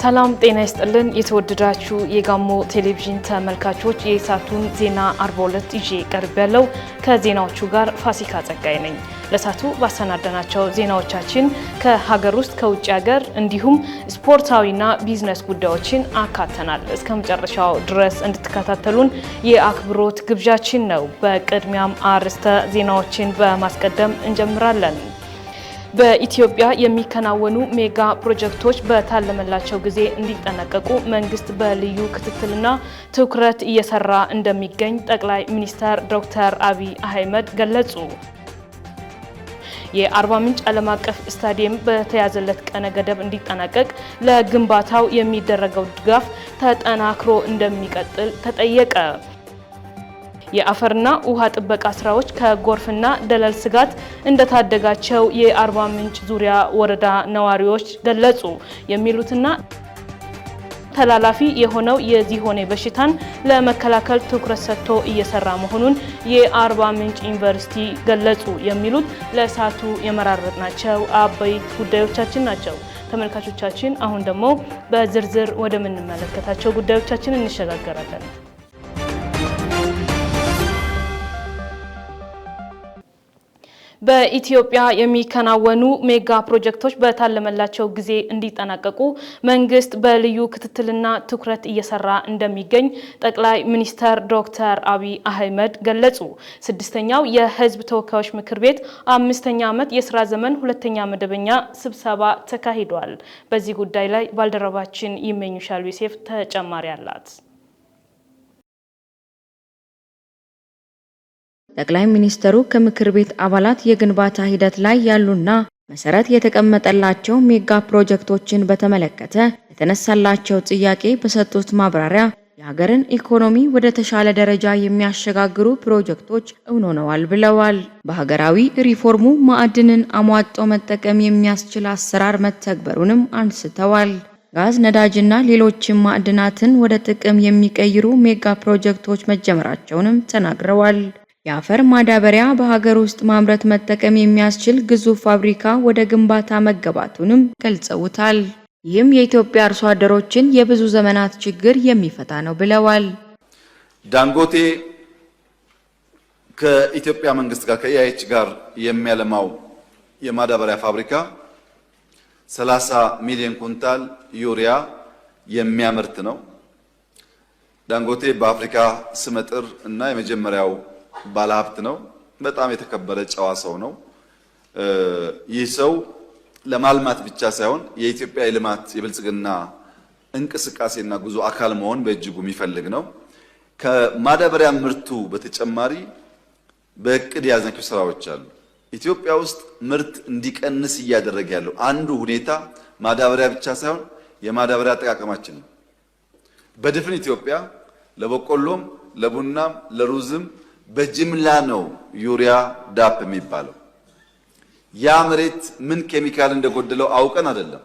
ሰላም ጤና ይስጥልን የተወደዳችሁ የጋሞ ቴሌቪዥን ተመልካቾች የሳቱን ዜና 42 ይዤ ቀርቤያለሁ። ከዜናዎቹ ጋር ፋሲካ ጸጋይ ነኝ። ለሳቱ ባሰናዳናቸው ዜናዎቻችን ከሀገር ውስጥ ከውጭ ሀገር እንዲሁም ስፖርታዊና ቢዝነስ ጉዳዮችን አካተናል። እስከ መጨረሻው ድረስ እንድትከታተሉን የአክብሮት ግብዣችን ነው። በቅድሚያም አርዕስተ ዜናዎችን በማስቀደም እንጀምራለን። በኢትዮጵያ የሚከናወኑ ሜጋ ፕሮጀክቶች በታለመላቸው ጊዜ እንዲጠናቀቁ መንግስት በልዩ ክትትልና ትኩረት እየሰራ እንደሚገኝ ጠቅላይ ሚኒስትር ዶክተር አብይ አህመድ ገለጹ። የአርባ ምንጭ ዓለም አቀፍ ስታዲየም በተያዘለት ቀነ ገደብ እንዲጠናቀቅ ለግንባታው የሚደረገው ድጋፍ ተጠናክሮ እንደሚቀጥል ተጠየቀ። የአፈርና ውሃ ጥበቃ ስራዎች ከጎርፍና ደለል ስጋት እንደታደጋቸው የአርባ ምንጭ ዙሪያ ወረዳ ነዋሪዎች ገለጹ። የሚሉትና ተላላፊ የሆነው የዚሆኔ በሽታን ለመከላከል ትኩረት ሰጥቶ እየሰራ መሆኑን የአርባ ምንጭ ዩኒቨርሲቲ ገለጹ። የሚሉት ለሳቱ የመራረጥናቸው አበይት ጉዳዮቻችን ናቸው። ተመልካቾቻችን አሁን ደግሞ በዝርዝር ወደምንመለከታቸው ጉዳዮቻችን እንሸጋገራለን። በኢትዮጵያ የሚከናወኑ ሜጋ ፕሮጀክቶች በታለመላቸው ጊዜ እንዲጠናቀቁ መንግስት በልዩ ክትትልና ትኩረት እየሰራ እንደሚገኝ ጠቅላይ ሚኒስትር ዶክተር አብይ አህመድ ገለጹ። ስድስተኛው የህዝብ ተወካዮች ምክር ቤት 5ኛ ዓመት የስራ ዘመን 2ኛ መደበኛ ስብሰባ ተካሂዷል። በዚህ ጉዳይ ላይ ባልደረባችን ይመኙሻል ዮሴፍ ተጨማሪ አላት። ጠቅላይ ሚኒስትሩ ከምክር ቤት አባላት የግንባታ ሂደት ላይ ያሉና መሰረት የተቀመጠላቸው ሜጋ ፕሮጀክቶችን በተመለከተ የተነሳላቸው ጥያቄ በሰጡት ማብራሪያ የሀገርን ኢኮኖሚ ወደ ተሻለ ደረጃ የሚያሸጋግሩ ፕሮጀክቶች እውን ሆነዋል ብለዋል። በሀገራዊ ሪፎርሙ ማዕድንን አሟጦ መጠቀም የሚያስችል አሰራር መተግበሩንም አንስተዋል። ጋዝ፣ ነዳጅና ሌሎችም ማዕድናትን ወደ ጥቅም የሚቀይሩ ሜጋ ፕሮጀክቶች መጀመራቸውንም ተናግረዋል። የአፈር ማዳበሪያ በሀገር ውስጥ ማምረት መጠቀም የሚያስችል ግዙፍ ፋብሪካ ወደ ግንባታ መገባቱንም ገልጸውታል። ይህም የኢትዮጵያ አርሶ አደሮችን የብዙ ዘመናት ችግር የሚፈታ ነው ብለዋል። ዳንጎቴ ከኢትዮጵያ መንግስት ጋር ከኢአይኤች ጋር የሚያለማው የማዳበሪያ ፋብሪካ 30 ሚሊዮን ኩንታል ዩሪያ የሚያመርት ነው። ዳንጎቴ በአፍሪካ ስመጥር እና የመጀመሪያው ባለሀብት ነው። በጣም የተከበረ ጨዋ ሰው ነው። ይህ ሰው ለማልማት ብቻ ሳይሆን የኢትዮጵያ የልማት የብልጽግና እንቅስቃሴና ጉዞ አካል መሆን በእጅጉ የሚፈልግ ነው። ከማዳበሪያ ምርቱ በተጨማሪ በእቅድ የያዝናቸው ስራዎች አሉ። ኢትዮጵያ ውስጥ ምርት እንዲቀንስ እያደረገ ያለው አንዱ ሁኔታ ማዳበሪያ ብቻ ሳይሆን የማዳበሪያ አጠቃቀማችን ነው። በድፍን ኢትዮጵያ ለበቆሎም፣ ለቡናም፣ ለሩዝም በጅምላ ነው ዩሪያ ዳፕ የሚባለው። ያ መሬት ምን ኬሚካል እንደጎደለው አውቀን አይደለም።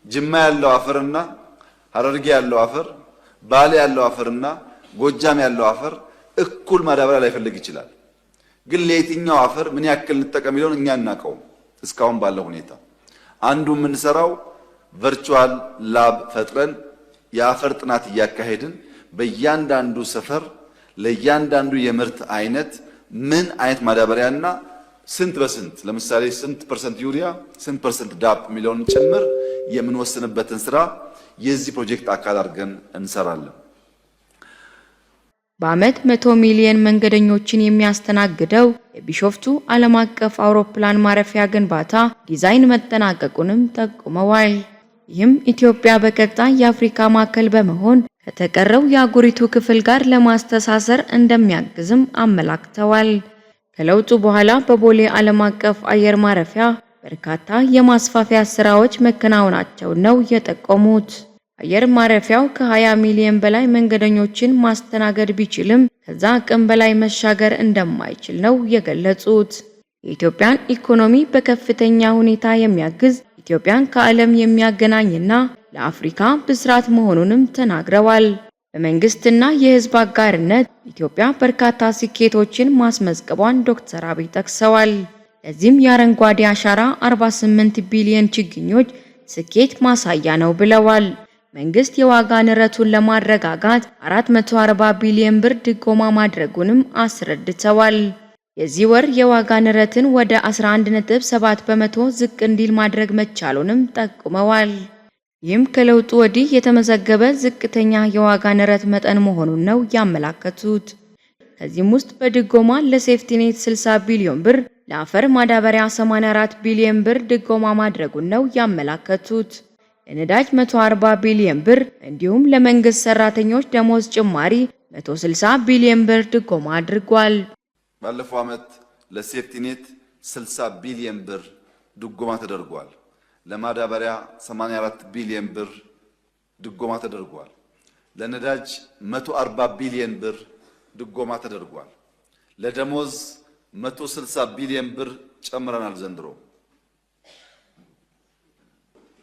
ጅማ ያለው አፈርና ሐረርጌ ያለው አፈር፣ ባሌ ያለው አፈርና ጎጃም ያለው አፈር እኩል ማዳበሪያ ላይፈልግ ይችላል። ግን ለየትኛው አፈር ምን ያክል እንጠቀም የሚለውን እኛ እናውቀውም። እስካሁን ባለው ሁኔታ አንዱ የምንሰራው ቨርቹዋል ላብ ፈጥረን የአፈር ጥናት እያካሄድን በእያንዳንዱ ሰፈር ለእያንዳንዱ የምርት አይነት ምን አይነት ማዳበሪያና ስንት በስንት ለምሳሌ ስንት ፐርሰንት ዩሪያ ስንት ፐርሰንት ዳፕ የሚለውን ጭምር የምንወስንበትን ስራ የዚህ ፕሮጀክት አካል አድርገን እንሰራለን። በአመት 100 ሚሊዮን መንገደኞችን የሚያስተናግደው የቢሾፍቱ ዓለም አቀፍ አውሮፕላን ማረፊያ ግንባታ ዲዛይን መጠናቀቁንም ጠቁመዋል። ይህም ኢትዮጵያ በቀጣይ የአፍሪካ ማዕከል በመሆን ከተቀረው የአህጉሪቱ ክፍል ጋር ለማስተሳሰር እንደሚያግዝም አመላክተዋል። ከለውጡ በኋላ በቦሌ ዓለም አቀፍ አየር ማረፊያ በርካታ የማስፋፊያ ስራዎች መከናወናቸው ነው የጠቆሙት። አየር ማረፊያው ከ20 ሚሊዮን በላይ መንገደኞችን ማስተናገድ ቢችልም ከዛ አቅም በላይ መሻገር እንደማይችል ነው የገለጹት። የኢትዮጵያን ኢኮኖሚ በከፍተኛ ሁኔታ የሚያግዝ ኢትዮጵያን ከዓለም የሚያገናኝና ለአፍሪካ ብስራት መሆኑንም ተናግረዋል። በመንግስትና የህዝብ አጋርነት ኢትዮጵያ በርካታ ስኬቶችን ማስመዝገቧን ዶክተር አብይ ጠቅሰዋል። ለዚህም የአረንጓዴ አሻራ 48 ቢሊዮን ችግኞች ስኬት ማሳያ ነው ብለዋል። መንግስት የዋጋ ንረቱን ለማረጋጋት 440 ቢሊዮን ብር ድጎማ ማድረጉንም አስረድተዋል። የዚህ ወር የዋጋ ንረትን ወደ 11.7 በመቶ ዝቅ እንዲል ማድረግ መቻሉንም ጠቁመዋል። ይህም ከለውጡ ወዲህ የተመዘገበ ዝቅተኛ የዋጋ ንረት መጠን መሆኑን ነው ያመላከቱት። ከዚህም ውስጥ በድጎማ ለሴፍቲኔት 60 ቢሊዮን ብር፣ ለአፈር ማዳበሪያ 84 ቢሊዮን ብር ድጎማ ማድረጉን ነው ያመላከቱት። ለነዳጅ 140 ቢሊዮን ብር እንዲሁም ለመንግስት ሰራተኞች ደሞዝ ጭማሪ 160 ቢሊዮን ብር ድጎማ አድርጓል። ባለፈው ዓመት ለሴፍቲኔት 60 ቢሊዮን ብር ድጎማ ተደርጓል። ለማዳበሪያ 84 ቢሊዮን ብር ድጎማ ተደርጓል። ለነዳጅ 140 ቢሊዮን ብር ድጎማ ተደርጓል። ለደሞዝ 160 ቢሊዮን ብር ጨምረናል ዘንድሮ።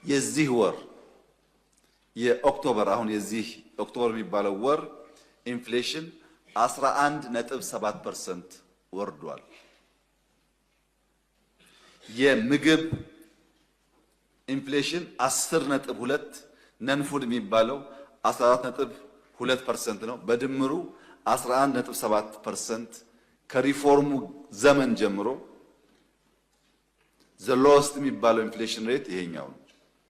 የዚህ ወር የኦክቶበር አሁን የዚህ ኦክቶበር የሚባለው ወር ኢንፍሌሽን 11.7% ወርዷል። የምግብ ኢንፍሌሽን 10.2 ነን ፉድ የሚባለው 14.2% ነው። በድምሩ 11.7% ከሪፎርሙ ዘመን ጀምሮ ዘ ሎስት የሚባለው ኢንፍሌሽን ሬት ይሄኛው ነው።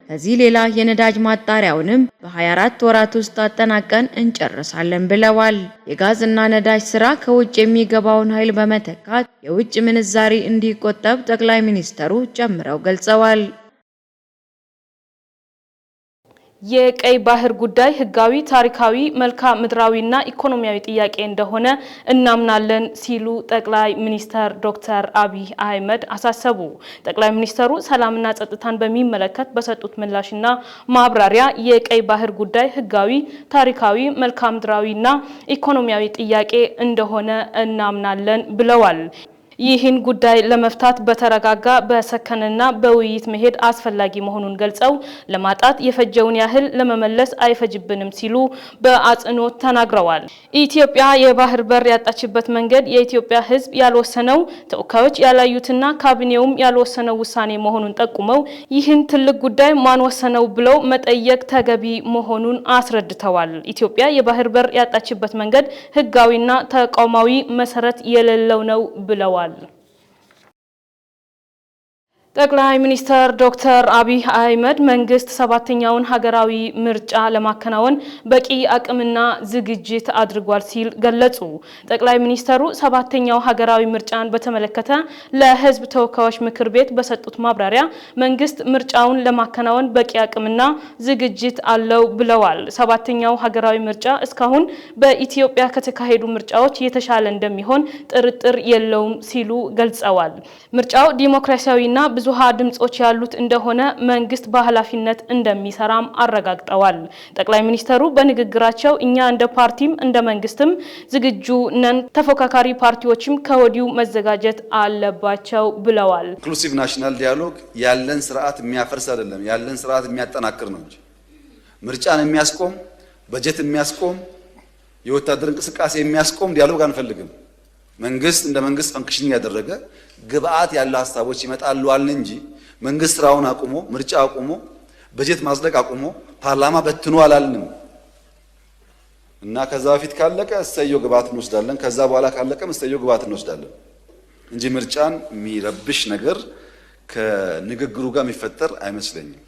ከዚህ ሌላ የነዳጅ ማጣሪያውንም በ24 ወራት ውስጥ አጠናቀን እንጨርሳለን ብለዋል። የጋዝና ነዳጅ ስራ ከውጭ የሚገባውን ኃይል በመተካት የውጭ ምንዛሪ እንዲቆጠብ ጠቅላይ ሚኒስትሩ ጨምረው ገልጸዋል። የቀይ ባህር ጉዳይ ህጋዊ፣ ታሪካዊ፣ መልክዓ ምድራዊና ኢኮኖሚያዊ ጥያቄ እንደሆነ እናምናለን ሲሉ ጠቅላይ ሚኒስትር ዶክተር አብይ አህመድ አሳሰቡ። ጠቅላይ ሚኒስትሩ ሰላምና ጸጥታን በሚመለከት በሰጡት ምላሽና ማብራሪያ የቀይ ባህር ጉዳይ ህጋዊ፣ ታሪካዊ፣ መልክዓ ምድራዊና ኢኮኖሚያዊ ጥያቄ እንደሆነ እናምናለን ብለዋል። ይህን ጉዳይ ለመፍታት በተረጋጋ በሰከነና በውይይት መሄድ አስፈላጊ መሆኑን ገልጸው ለማጣት የፈጀውን ያህል ለመመለስ አይፈጅብንም ሲሉ በአጽንኦት ተናግረዋል። ኢትዮጵያ የባህር በር ያጣችበት መንገድ የኢትዮጵያ ሕዝብ ያልወሰነው ተወካዮች ያላዩትና ካቢኔውም ያልወሰነው ውሳኔ መሆኑን ጠቁመው ይህን ትልቅ ጉዳይ ማን ወሰነው ብለው መጠየቅ ተገቢ መሆኑን አስረድተዋል። ኢትዮጵያ የባህር በር ያጣችበት መንገድ ህጋዊና ተቋማዊ መሰረት የሌለው ነው ብለዋል። ጠቅላይ ሚኒስትር ዶክተር አብይ አህመድ መንግስት ሰባተኛውን ሀገራዊ ምርጫ ለማከናወን በቂ አቅምና ዝግጅት አድርጓል ሲል ገለጹ። ጠቅላይ ሚኒስትሩ ሰባተኛው ሀገራዊ ምርጫን በተመለከተ ለህዝብ ተወካዮች ምክር ቤት በሰጡት ማብራሪያ መንግስት ምርጫውን ለማከናወን በቂ አቅምና ዝግጅት አለው ብለዋል። ሰባተኛው ሀገራዊ ምርጫ እስካሁን በኢትዮጵያ ከተካሄዱ ምርጫዎች የተሻለ እንደሚሆን ጥርጥር የለውም ሲሉ ገልጸዋል። ምርጫው ዲሞክራሲያዊና ብዙሃ ድምጾች ያሉት እንደሆነ መንግስት በኃላፊነት እንደሚሰራም አረጋግጠዋል። ጠቅላይ ሚኒስትሩ በንግግራቸው እኛ እንደ ፓርቲም እንደ መንግስትም ዝግጁ ነን፣ ተፎካካሪ ፓርቲዎችም ከወዲሁ መዘጋጀት አለባቸው ብለዋል። ኢንክሉሲቭ ናሽናል ዲያሎግ ያለን ስርዓት የሚያፈርስ አይደለም፣ ያለን ስርዓት የሚያጠናክር ነው እንጂ ምርጫን የሚያስቆም በጀት የሚያስቆም የወታደር እንቅስቃሴ የሚያስቆም ዲያሎግ አንፈልግም። መንግስት እንደ መንግስት ፈንክሽን ያደረገ ግብአት ያለው ሀሳቦች ይመጣሉ አልን እንጂ መንግስት ስራውን አቁሞ ምርጫ አቁሞ በጀት ማጽደቅ አቁሞ ፓርላማ በትኖ አላልንም። እና ከዛ በፊት ካለቀ እሰየው ግብአት እንወስዳለን፣ ከዛ በኋላ ካለቀም እሰየው ግብአት እንወስዳለን እንጂ ምርጫን የሚረብሽ ነገር ከንግግሩ ጋር የሚፈጠር አይመስለኝም።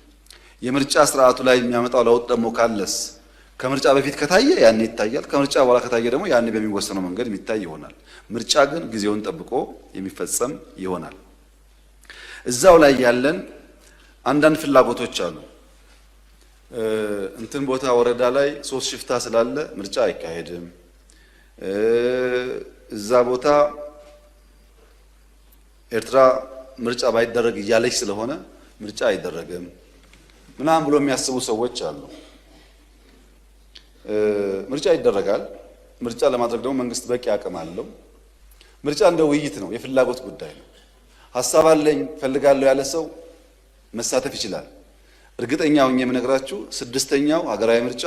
የምርጫ ስርዓቱ ላይ የሚያመጣው ለውጥ ደግሞ ካለስ ከምርጫ በፊት ከታየ ያኔ ይታያል፣ ከምርጫ በኋላ ከታየ ደግሞ ያኔ በሚወሰነው መንገድ የሚታይ ይሆናል። ምርጫ ግን ጊዜውን ጠብቆ የሚፈጸም ይሆናል። እዛው ላይ ያለን አንዳንድ ፍላጎቶች አሉ። እንትን ቦታ ወረዳ ላይ 3 ሽፍታ ስላለ ምርጫ አይካሄድም፣ እዛ ቦታ ኤርትራ ምርጫ ባይደረግ እያለች ስለሆነ ምርጫ አይደረግም ምናምን ብሎ የሚያስቡ ሰዎች አሉ። ምርጫ ይደረጋል። ምርጫ ለማድረግ ደግሞ መንግስት በቂ አቅም አለው። ምርጫ እንደ ውይይት ነው፣ የፍላጎት ጉዳይ ነው። ሀሳብ አለኝ ፈልጋለሁ ያለ ሰው መሳተፍ ይችላል። እርግጠኛ ሆኜ የምነግራችሁ 6ኛው ሀገራዊ ምርጫ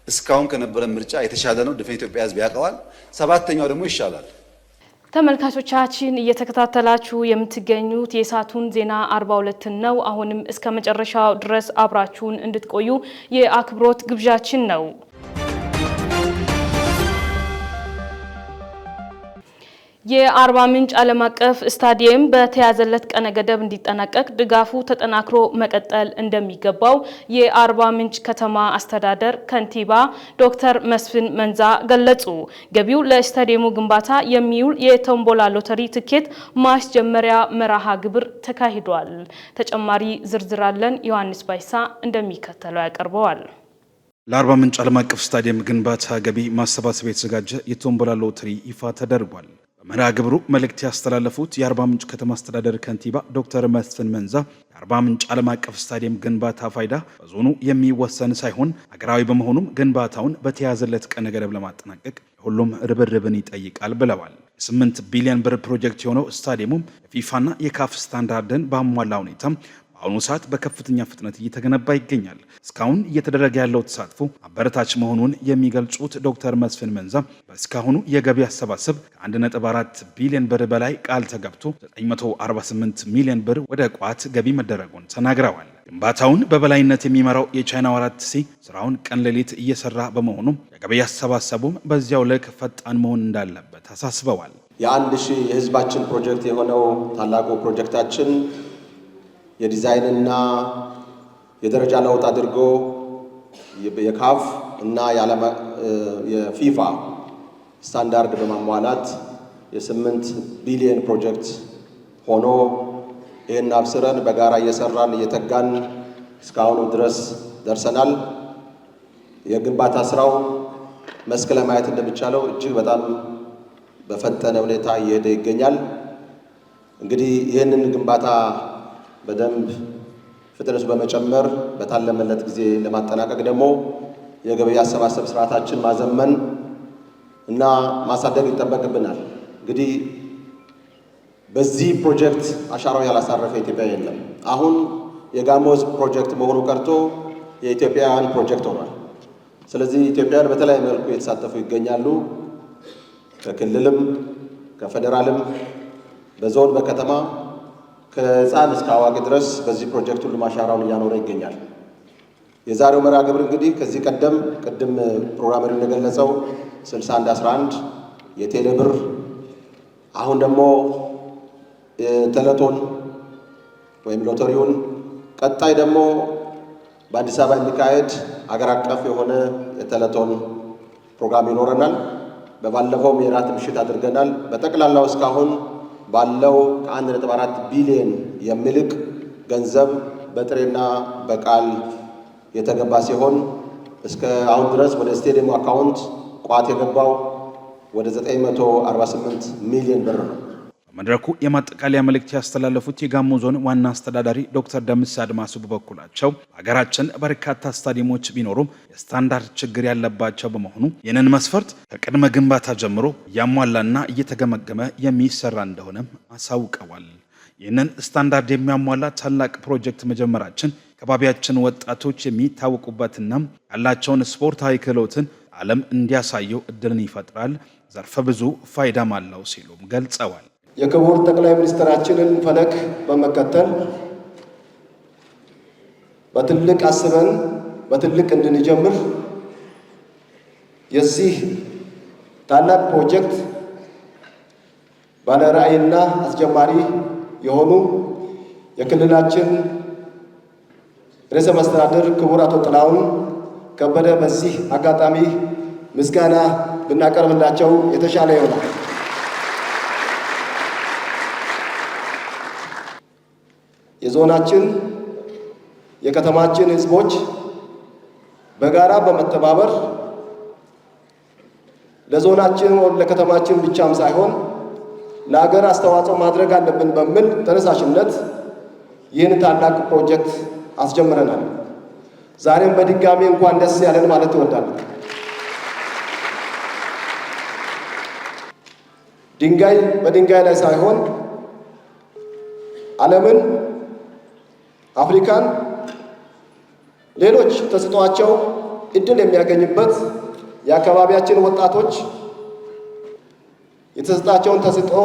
እስካሁን ከነበረ ምርጫ የተሻለ ነው። ድፍን ኢትዮጵያ ሕዝብ ያውቀዋል። 7ኛው ደግሞ ይሻላል። ተመልካቾቻችን እየተከታተላችሁ የምትገኙት የሳቱን ዜና 42 ነው። አሁንም እስከ መጨረሻው ድረስ አብራችሁን እንድትቆዩ የአክብሮት ግብዣችን ነው። የአርባ ምንጭ ዓለም አቀፍ ስታዲየም በተያዘለት ቀነ ገደብ እንዲጠናቀቅ ድጋፉ ተጠናክሮ መቀጠል እንደሚገባው የአርባ ምንጭ ከተማ አስተዳደር ከንቲባ ዶክተር መስፍን መንዛ ገለጹ። ገቢው ለስታዲየሙ ግንባታ የሚውል የቶምቦላ ሎተሪ ትኬት ማስጀመሪያ መርሃ ግብር ተካሂዷል። ተጨማሪ ዝርዝር አለን። ዮሐንስ ባይሳ እንደሚከተለው ያቀርበዋል። ለአርባ ምንጭ ዓለም አቀፍ ስታዲየም ግንባታ ገቢ ማሰባሰብ የተዘጋጀ የቶምቦላ ሎተሪ ይፋ ተደርጓል። በመርሃ ግብሩ መልእክት ያስተላለፉት የአርባ ምንጭ ከተማ አስተዳደር ከንቲባ ዶክተር መስፍን መንዛ የአርባ ምንጭ ዓለም አቀፍ ስታዲየም ግንባታ ፋይዳ በዞኑ የሚወሰን ሳይሆን ሀገራዊ በመሆኑም ግንባታውን በተያዘለት ቀነ ገደብ ለማጠናቀቅ ሁሉም ርብርብን ይጠይቃል ብለዋል። የ8 ቢሊዮን ብር ፕሮጀክት የሆነው ስታዲየሙም የፊፋና የካፍ ስታንዳርድን ባሟላ ሁኔታ በአሁኑ ሰዓት በከፍተኛ ፍጥነት እየተገነባ ይገኛል። እስካሁን እየተደረገ ያለው ተሳትፎ አበረታች መሆኑን የሚገልጹት ዶክተር መስፍን መንዛ በእስካሁኑ የገቢ አሰባሰብ ከ1.4 ቢሊዮን ብር በላይ ቃል ተገብቶ 948 ሚሊዮን ብር ወደ ቋት ገቢ መደረጉን ተናግረዋል። ግንባታውን በበላይነት የሚመራው የቻይናው 4C ስራውን ቀን ሌሊት እየሰራ በመሆኑ የገቢ አሰባሰቡም በዚያው ልክ ፈጣን መሆን እንዳለበት አሳስበዋል። የ1000 የህዝባችን ፕሮጀክት የሆነው ታላቁ ፕሮጀክታችን የዲዛይንና የደረጃ ለውጥ አድርጎ የካፍ እና የፊፋ ስታንዳርድ በማሟላት የ8 ቢሊዮን ፕሮጀክት ሆኖ ይህን አብስረን በጋራ እየሰራን እየተጋን እስካሁኑ ድረስ ደርሰናል። የግንባታ ስራው መስክ ለማየት እንደሚቻለው እጅግ በጣም በፈጠነ ሁኔታ እየሄደ ይገኛል። እንግዲህ ይህንን ግንባታ በደንብ ፍጥነት በመጨመር በታለመለት ጊዜ ለማጠናቀቅ ደግሞ የገቢ አሰባሰብ ስርዓታችን ማዘመን እና ማሳደግ ይጠበቅብናል። እንግዲህ በዚህ ፕሮጀክት አሻራው ያላሳረፈ ኢትዮጵያ የለም። አሁን የጋሞ ሕዝብ ፕሮጀክት መሆኑ ቀርቶ የኢትዮጵያውያን ፕሮጀክት ሆኗል። ስለዚህ ኢትዮጵያውያን በተለያየ መልኩ የተሳተፉ ይገኛሉ። ከክልልም ከፌደራልም በዞን በከተማ ከህፃን እስከ አዋቂ ድረስ በዚህ ፕሮጀክት ሁሉ አሻራውን እያኖረ ይገኛል። የዛሬው መርሃ ግብር እንግዲህ ከዚህ ቀደም ቅድም ፕሮግራመሩ እንደገለጸው 6111 የቴሌ ብር፣ አሁን ደግሞ ቴሌቶን ወይም ሎተሪውን፣ ቀጣይ ደግሞ በአዲስ አበባ የሚካሄድ አገር አቀፍ የሆነ የቴሌቶን ፕሮግራም ይኖረናል። በባለፈውም የራት ምሽት አድርገናል። በጠቅላላው እስካሁን ባለው ከ1.4 ቢሊዮን የሚልቅ ገንዘብ በጥሬና በቃል የተገባ ሲሆን እስከ አሁን ድረስ ወደ ስቴዲየሙ አካውንት ቋት የገባው ወደ 948 ሚሊዮን ብር ነው። በመድረኩ የማጠቃለያ መልእክት ያስተላለፉት የጋሞ ዞን ዋና አስተዳዳሪ ዶክተር ደምስ አድማሱ በበኩላቸው ሀገራችን በርካታ ስታዲየሞች ቢኖሩም የስታንዳርድ ችግር ያለባቸው በመሆኑ ይህንን መስፈርት ከቅድመ ግንባታ ጀምሮ እያሟላና እየተገመገመ የሚሰራ እንደሆነም አሳውቀዋል። ይህንን ስታንዳርድ የሚያሟላ ታላቅ ፕሮጀክት መጀመራችን ከባቢያችን ወጣቶች የሚታወቁበትና ያላቸውን ስፖርታዊ ክህሎትን ዓለም እንዲያሳየው እድልን ይፈጥራል፣ ዘርፈ ብዙ ፋይዳም አለው ሲሉም ገልጸዋል። የክቡር ጠቅላይ ሚኒስትራችንን ፈለግ በመከተል በትልቅ አስበን በትልቅ እንድንጀምር የዚህ ታላቅ ፕሮጀክት ባለራዕይና አስጀማሪ የሆኑ የክልላችን ርዕሰ መስተዳድር ክቡር አቶ ጥላሁን ከበደ በዚህ አጋጣሚ ምስጋና ብናቀርብላቸው የተሻለ ይሆናል። የዞናችን የከተማችን ህዝቦች በጋራ በመተባበር ለዞናችን ወደ ለከተማችን ብቻም ሳይሆን ለሀገር አስተዋጽኦ ማድረግ አለብን በሚል ተነሳሽነት ይህን ታላቅ ፕሮጀክት አስጀምረናል። ዛሬም በድጋሚ እንኳን ደስ ያለን ማለት እወዳለሁ። ድንጋይ በድንጋይ ላይ ሳይሆን ዓለምን፣ አፍሪካን፣ ሌሎች ተሰጥቷቸው እድል የሚያገኝበት የአካባቢያችን ወጣቶች የተሰጣቸውን ተሰጥኦ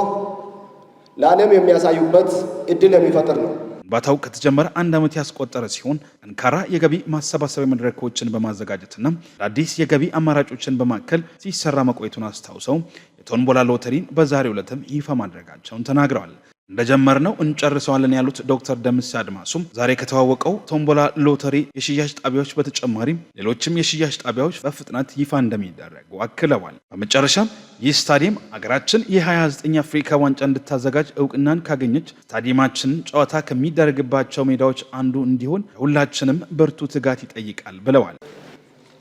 ለዓለም የሚያሳዩበት እድል የሚፈጥር ነው። ግንባታው ከተጀመረ 1 ዓመት ያስቆጠረ ሲሆን ጠንካራ የገቢ ማሰባሰቢያ መድረኮችን በማዘጋጀትና አዲስ የገቢ አማራጮችን በማከል ሲሰራ መቆየቱን አስታውሰው የቶምቦላ ሎተሪን በዛሬው ዕለትም ይፋ ማድረጋቸውን ተናግረዋል። እንደጀመርነው እንጨርሰዋለን ያሉት ዶክተር ደምስ አድማሱም ዛሬ ከተዋወቀው ቶምቦላ ሎተሪ የሽያጭ ጣቢያዎች በተጨማሪም ሌሎችም የሽያጭ ጣቢያዎች በፍጥነት ይፋ እንደሚደረጉ አክለዋል። በመጨረሻም ይህ ስታዲየም አገራችን የ29 አፍሪካ ዋንጫ እንድታዘጋጅ እውቅናን ካገኘች ስታዲየማችን ጨዋታ ከሚደረግባቸው ሜዳዎች አንዱ እንዲሆን ሁላችንም ብርቱ ትጋት ይጠይቃል ብለዋል።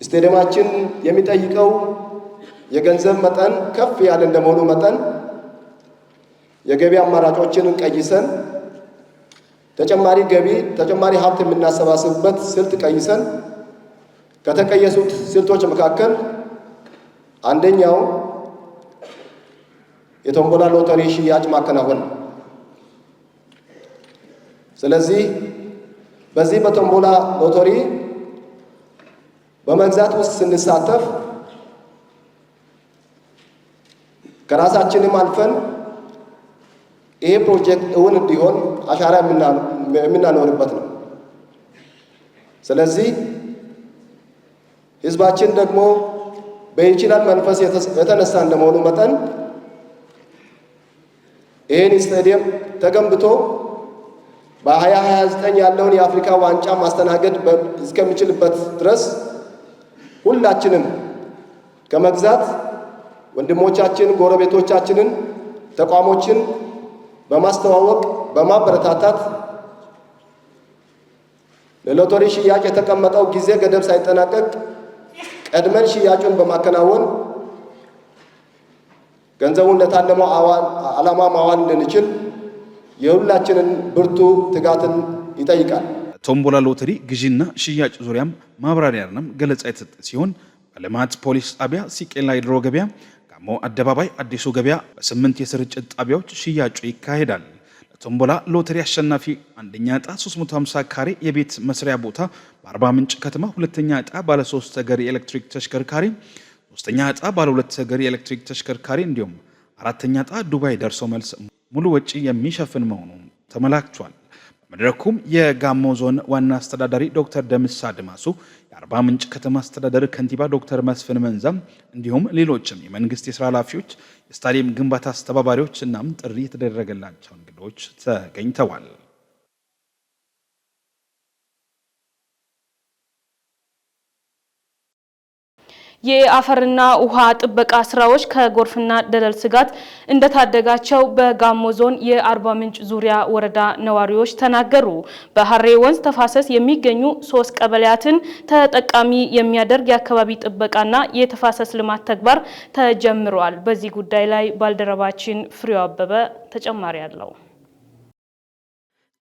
ስታዲየማችን የሚጠይቀው የገንዘብ መጠን ከፍ ያለ እንደመሆኑ መጠን የገቢ አማራጮችን ቀይሰን ተጨማሪ ሀብት የምናሰባስብበት ስልት ቀይሰን ከተቀየሱት ስልቶች መካከል አንደኛው የቶምቦላ ሎተሪ ሽያጭ ማከናወን ነው። ስለዚህ በዚህ በቶምቦላ ሎተሪ በመግዛት ውስጥ ስንሳተፍ ከራሳችንም አልፈን ይሄ ፕሮጀክት እውን እንዲሆን አሻራ የምናኖርበት ነው። ስለዚህ ህዝባችን ደግሞ በይችላል መንፈስ የተነሳ እንደመሆኑ መጠን ይሄን ስታዲየም ተገንብቶ በ2029 ያለውን የአፍሪካ ዋንጫ ማስተናገድ እስከሚችልበት ድረስ ሁላችንም ከመግዛት ወንድሞቻችን፣ ጎረቤቶቻችንን፣ ተቋሞችን በማስተዋወቅ በማበረታታት ለሎተሪ ሽያጭ የተቀመጠው ጊዜ ገደብ ሳይጠናቀቅ ቀድመን ሽያጩን በማከናወን ገንዘቡን ለታለመው ዓላማ ማዋል እንድንችል የሁላችንን ብርቱ ትጋትን ይጠይቃል። ቶምቦላ ሎተሪ ግዢና ሽያጭ ዙሪያም ማብራሪያና ገለጻ የተሰጠ ሲሆን በልማት ፖሊስ ጣቢያ፣ ሲቄላ ድሮ ገበያ፣ ጋሞ አደባባይ፣ አዲሱ ገበያ በ8 የስርጭት ጣቢያዎች ሽያጩ ይካሄዳል። ለቶምቦላ ሎተሪ አሸናፊ አንደኛ ዕጣ 350 ካሬ የቤት መስሪያ ቦታ በአርባ ምንጭ ከተማ፣ ሁለተኛ ዕጣ ባለ 3 እግር የኤሌክትሪክ ተሽከርካሪ፣ ሶስተኛ ዕጣ ባለ 2 እግር የኤሌክትሪክ ተሽከርካሪ እንዲሁም አራተኛ ዕጣ ዱባይ ደርሶ መልስ ሙሉ ወጪ የሚሸፍን መሆኑ ተመላክቷል። በመድረኩም የጋሞ ዞን ዋና አስተዳዳሪ ዶክተር ደምስ አድማሱ፣ የአርባ ምንጭ ከተማ አስተዳደር ከንቲባ ዶክተር መስፍን መንዛም እንዲሁም ሌሎችም የመንግስት የስራ ኃላፊዎች፣ የስታዲየም ግንባታ አስተባባሪዎች እናም ጥሪ የተደረገላቸው እንግዶች ተገኝተዋል። የአፈርና ውሃ ጥበቃ ስራዎች ከጎርፍና ደለል ስጋት እንደታደጋቸው በጋሞ ዞን የአርባ ምንጭ ዙሪያ ወረዳ ነዋሪዎች ተናገሩ። በሐሬ ወንዝ ተፋሰስ የሚገኙ 3 ቀበሌያትን ተጠቃሚ የሚያደርግ የአካባቢ ጥበቃና የተፋሰስ ልማት ተግባር ተጀምሯል። በዚህ ጉዳይ ላይ ባልደረባችን ፍሬው አበበ ተጨማሪ አለው።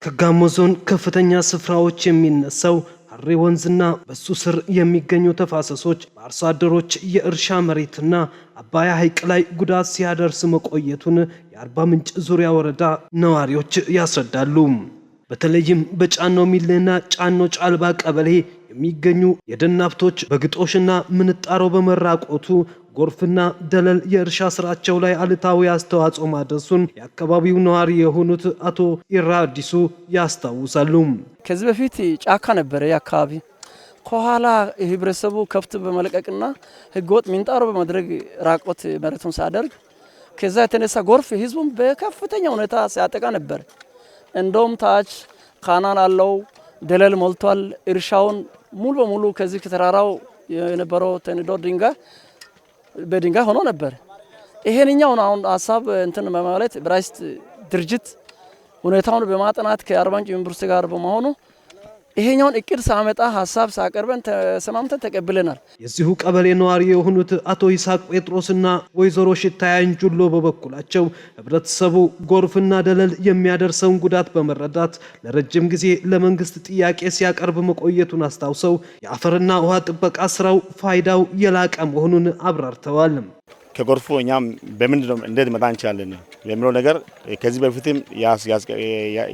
ከጋሞ ዞን ከፍተኛ ስፍራዎች የሚነሳው ሐሬ ወንዝና በሱ ስር የሚገኙ ተፋሰሶች በአርሶ አደሮች የእርሻ መሬትና አባያ ሐይቅ ላይ ጉዳት ሲያደርስ መቆየቱን የአርባ ምንጭ ዙሪያ ወረዳ ነዋሪዎች ያስረዳሉ። በተለይም በጫኖ ሚሌና ጫኖ ጫልባ ቀበሌ የሚገኙ የደን ሀብቶች በግጦሽና ምንጣሮ በመራቆቱ ጎርፍና ደለል የእርሻ ስራቸው ላይ አሉታዊ አስተዋጽኦ ማድረሱን የአካባቢው ነዋሪ የሆኑት አቶ ኢራ አዲሱ ያስታውሳሉ። ከዚህ በፊት ጫካ ነበረ የአካባቢ ከኋላ ህብረተሰቡ ከብት በመለቀቅና ህገወጥ ምንጣሮ በማድረግ ራቆት መሬቱን ሲያደርግ ከዛ የተነሳ ጎርፍ ህዝቡን በከፍተኛ ሁኔታ ሲያጠቃ ነበር። እንደውም ታች ካናን አለው ደለል ሞልቷል። እርሻውን ሙሉ በሙሉ ከዚህ ከተራራው የነበረው ተንዶ በድንጋይ ሆኖ ነበር። ይሄንኛው አሁን ሀሳብ እንትን ማለት ብራይስት ድርጅት ሁኔታውን በማጥናት ከአርባ ምንጭ ዩኒቨርሲቲ ጋር በመሆኑ ይሄኛውን እቅድ ሳመጣ ሀሳብ ሳቀርበን ተሰማምተን ተቀብለናል። የዚሁ ቀበሌ ነዋሪ የሆኑት አቶ ይስሐቅ ጴጥሮስና ወይዘሮ ሽታያን ጁሎ በበኩላቸው ህብረተሰቡ ጎርፍና ደለል የሚያደርሰውን ጉዳት በመረዳት ለረጅም ጊዜ ለመንግስት ጥያቄ ሲያቀርብ መቆየቱን አስታውሰው የአፈርና ውሃ ጥበቃ ስራው ፋይዳው የላቀ መሆኑን አብራርተዋል። ከጎርፉ እኛም በምንድን ነው እንዴት መጣ እንችላለን የሚለው ነገር ከዚህ በፊትም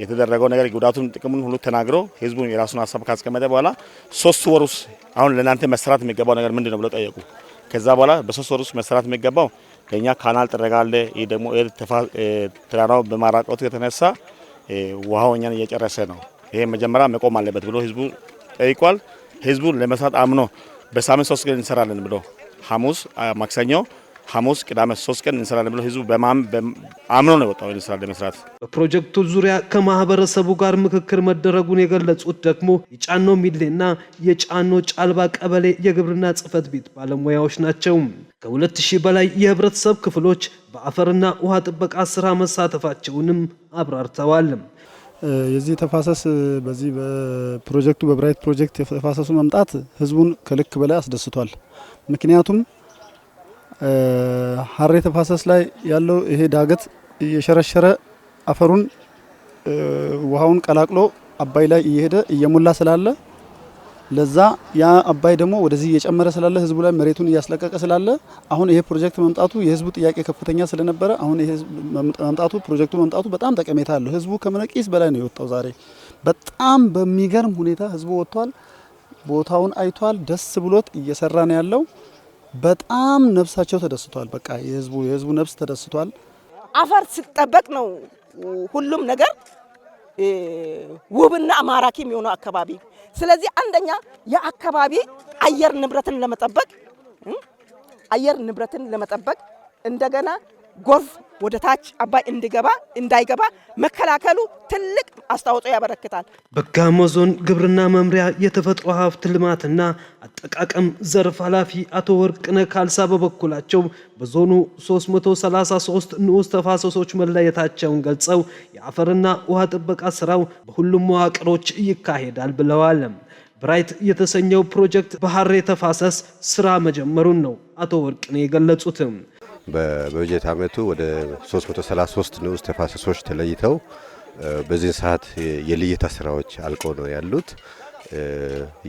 የተደረገው ነገር ጉዳቱን ጥቅሙን ሁሉ ተናግሮ ህዝቡ የራሱን ሀሳብ ካስቀመጠ በኋላ 3 ወር ውስጥ አሁን ለእናንተ መሰራት የሚገባው ነገር ምንድን ነው ብለው ጠየቁ። ከዛ በኋላ በ3 ወር ውስጥ መሰራት የሚገባው ከኛ ካናል ተረጋለ ይሄ ደግሞ ተራራው በማራቆቱ የተነሳ ውሃው እኛን እየጨረሰ ነው። ይሄ መጀመሪያ መቆም አለበት ብሎ ህዝቡ ጠይቋል። ህዝቡ ለመስራት አምኖ በሳምንት 3 ቀን እንሰራለን ብሎ ሐሙስ፣ ማክሰኞ፣ ሐሙስ፣ ቅዳሜ 3 ቀን እንሰራለን ብሎ ህዝቡ አምኖ ነው የወጣው ለመስራት። በፕሮጀክቱ ዙሪያ ከማህበረሰቡ ጋር ምክክር መደረጉን የገለጹት ደግሞ የጫኖ ሚሌና የጫኖ ጫልባ ቀበሌ የግብርና ጽሕፈት ቤት ባለሙያዎች ናቸው። ከ2000 በላይ የህብረተሰብ ክፍሎች በአፈርና ውሃ ጥበቃ ስራ መሳተፋቸውንም አብራርተዋል። የዚህ ተፋሰስ በዚህ በፕሮጀክቱ በብራይት ፕሮጀክት የተፋሰሱ መምጣት ህዝቡን ከልክ በላይ አስደስቷል። ምክንያቱም ሀሬ ተፋሰስ ላይ ያለው ይሄ ዳገት እየሸረሸረ አፈሩን ውሃውን ቀላቅሎ አባይ ላይ እየሄደ እየሞላ ስላለ ለዛ ያ አባይ ደግሞ ወደዚህ እየጨመረ ስላለ ህዝቡ ላይ መሬቱን እያስለቀቀ ስላለ አሁን ይሄ ፕሮጀክት መምጣቱ የህዝቡ ጥያቄ ከፍተኛ ስለነበረ አሁን ይሄ ፕሮጀክቱ መምጣቱ በጣም ጠቀሜታ አለው። ህዝቡ ከመነቂስ በላይ ነው የወጣው። ዛሬ በጣም በሚገርም ሁኔታ ህዝቡ ወጥቷል። ቦታውን አይቷል። ደስ ብሎት እየሰራ ነው ያለው። በጣም ነፍሳቸው ተደስቷል። በቃ የህዝቡ ነፍስ ተደስቷል። አፈር ሲጠበቅ ነው ሁሉም ነገር ውብና ማራኪ የሚሆነው አካባቢ። ስለዚህ አንደኛ የአካባቢ አየር ንብረትን ለመጠበቅ እንደገና ጎርፍ ወደ ታች አባይ እንዳይገባ መከላከሉ ትልቅ አስተዋጽኦ ያበረክታል። በጋሞ ዞን ግብርና መምሪያ የተፈጥሮ ሀብት ልማትና አጠቃቀም ዘርፍ ኃላፊ አቶ ወርቅነህ ካልሳ በበኩላቸው በዞኑ 333 ንዑስ ተፋሰሶች መለየታቸውን ገልጸው የአፈርና ውሃ ጥበቃ ስራው በሁሉም መዋቅሮች ይካሄዳል ብለዋል። ብራይት የተሰኘው ፕሮጀክት በሀሬ ተፋሰስ ስራ መጀመሩን ነው አቶ ወርቅነህ የገለጹት። በበጀት ዓመቱ ወደ 333 ንዑስ ተፋሰሶች ተለይተው በዚህ ሰዓት የልየታ ስራዎች አልቆ ነው ያሉት።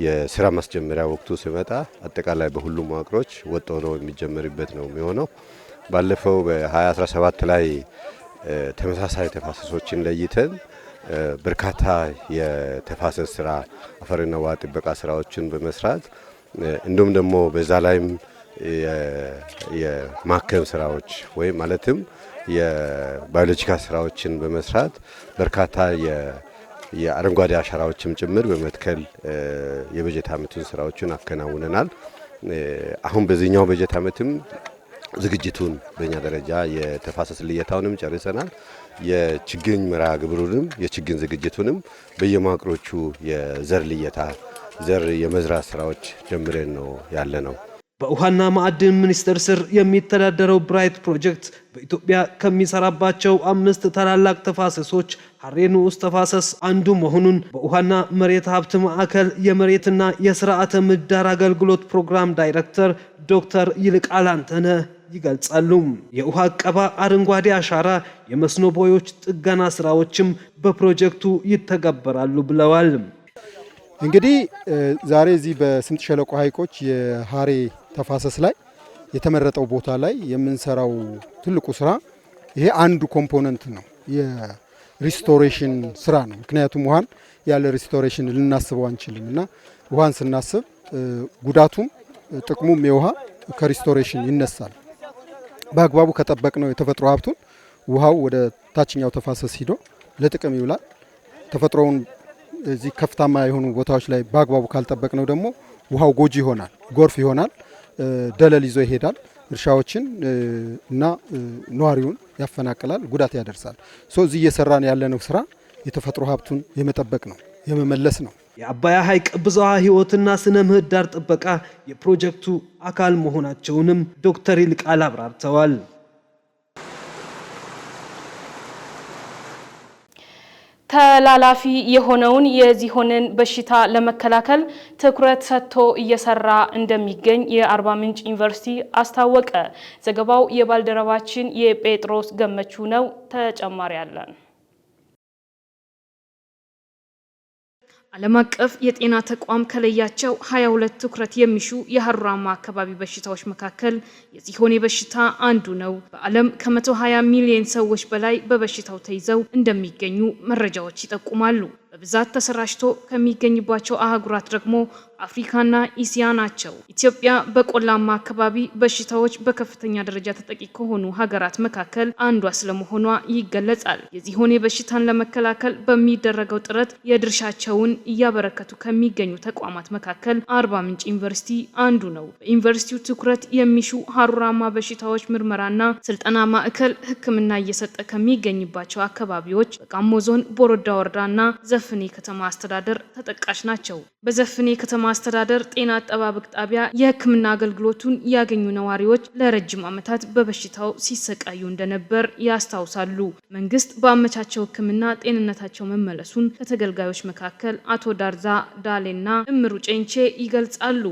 የስራ ማስጀመሪያ ወቅቱ ሲመጣ አጠቃላይ በሁሉም መዋቅሮች ወጥ ሆኖ የሚጀመርበት ነው የሚሆነው። ባለፈው በ2017 ላይ ተመሳሳይ ተፋሰሶችን ለይተን በርካታ የተፋሰስ ስራ አፈርና ውሃ ጥበቃ ስራዎችን በመስራት እንዲሁም ደግሞ በዛ ላይም የማከም ስራዎች ወይም ማለትም የባዮሎጂካል ስራዎችን በመስራት በርካታ የአረንጓዴ አሻራዎችም ጭምር በመትከል የበጀት ዓመቱን ስራዎችን አከናውነናል። አሁን በዚህኛው በጀት ዓመትም ዝግጅቱን በእኛ ደረጃ የተፋሰስ ልየታውንም ጨርሰናል። የችግኝ መርሃ ግብሩንም የችግኝ ዝግጅቱንም በየመዋቅሮቹ የዘር ልየታ ዘር የመዝራት ስራዎች ጀምረን ነው ያለ ነው። በውሃና ማዕድን ሚኒስቴር ስር የሚተዳደረው ብራይት ፕሮጀክት በኢትዮጵያ ከሚሰራባቸው 5 ታላላቅ ተፋሰሶች ሀሬ ንዑስ ተፋሰስ አንዱ መሆኑን በውሃና መሬት ሀብት ማዕከል የመሬትና የስርዓተ ምህዳር አገልግሎት ፕሮግራም ዳይሬክተር ዶክተር ይልቃል አንተነህ ይገልጻሉ። የውሃ አቀባ፣ አረንጓዴ አሻራ፣ የመስኖ ቦዮች ጥገና ስራዎችም በፕሮጀክቱ ይተገበራሉ ብለዋል። እንግዲህ ዛሬ እዚህ በስምጥ ሸለቆ ሐይቆች የሀሬ ተፋሰስ ላይ የተመረጠው ቦታ ላይ የምንሰራው ትልቁ ስራ ይሄ አንዱ ኮምፖነንት ነው፣ የሪስቶሬሽን ስራ ነው። ምክንያቱም ውሃን ያለ ሪስቶሬሽን ልናስበው አንችልም እና ውሃን ስናስብ ጉዳቱም ጥቅሙም የውሃ ከሪስቶሬሽን ይነሳል። በአግባቡ ከጠበቅነው የተፈጥሮ ሀብቱን ውሃው ወደ ታችኛው ተፋሰስ ሂዶ ለጥቅም ይውላል። ተፈጥሮውን እዚህ ከፍታማ የሆኑ ቦታዎች ላይ በአግባቡ ካልጠበቅነው ደግሞ ውሃው ጎጂ ይሆናል፣ ጎርፍ ይሆናል፣ ደለል ይዞ ይሄዳል፣ እርሻዎችን እና ነዋሪውን ያፈናቅላል፣ ጉዳት ያደርሳል። እዚህ እየሰራን ያለነው ስራ የተፈጥሮ ሀብቱን የመጠበቅ ነው፣ የመመለስ ነው። የአባያ ሐይቅ ብዝሃ ሕይወትና ስነ ምህዳር ጥበቃ የፕሮጀክቱ አካል መሆናቸውንም ዶክተር ይልቃል አብራርተዋል። ተላላፊ የሆነውን የዝሆንን በሽታ ለመከላከል ትኩረት ሰጥቶ እየሰራ እንደሚገኝ የአርባ ምንጭ ዩኒቨርሲቲ አስታወቀ። ዘገባው የባልደረባችን የጴጥሮስ ገመቹ ነው። ተጨማሪ አለን። ዓለም አቀፍ የጤና ተቋም ከለያቸው 22 ትኩረት የሚሹ የሀሩራማ አካባቢ በሽታዎች መካከል የዝሆኔ በሽታ አንዱ ነው። በዓለም ከ120 ሚሊዮን ሰዎች በላይ በበሽታው ተይዘው እንደሚገኙ መረጃዎች ይጠቁማሉ። በብዛት ተሰራጭቶ ከሚገኝባቸው አህጉራት ደግሞ አፍሪካና እስያ ናቸው። ኢትዮጵያ በቆላማ አካባቢ በሽታዎች በከፍተኛ ደረጃ ተጠቂ ከሆኑ ሀገራት መካከል አንዷ ስለመሆኗ ይገለጻል። የዚሆኔ በሽታን ለመከላከል በሚደረገው ጥረት የድርሻቸውን እያበረከቱ ከሚገኙ ተቋማት መካከል አርባ ምንጭ ዩኒቨርሲቲ አንዱ ነው። በዩኒቨርሲቲው ትኩረት የሚሹ ሀሩራማ በሽታዎች ምርመራና ስልጠና ማዕከል ሕክምና እየሰጠ ከሚገኝባቸው አካባቢዎች በጋሞ ዞን ቦረዳ ወረዳና ዘፍኔ ከተማ አስተዳደር ተጠቃሽ ናቸው። በዘፍኔ ከተማ አስተዳደር ጤና አጠባበቅ ጣቢያ የሕክምና አገልግሎቱን ያገኙ ነዋሪዎች ለረጅም ዓመታት በበሽታው ሲሰቃዩ እንደነበር ያስታውሳሉ። መንግስት በአመቻቸው ሕክምና ጤንነታቸው መመለሱን ከተገልጋዮች መካከል አቶ ዳርዛ ዳሌና እምሩ ጨንቼ ይገልጻሉ።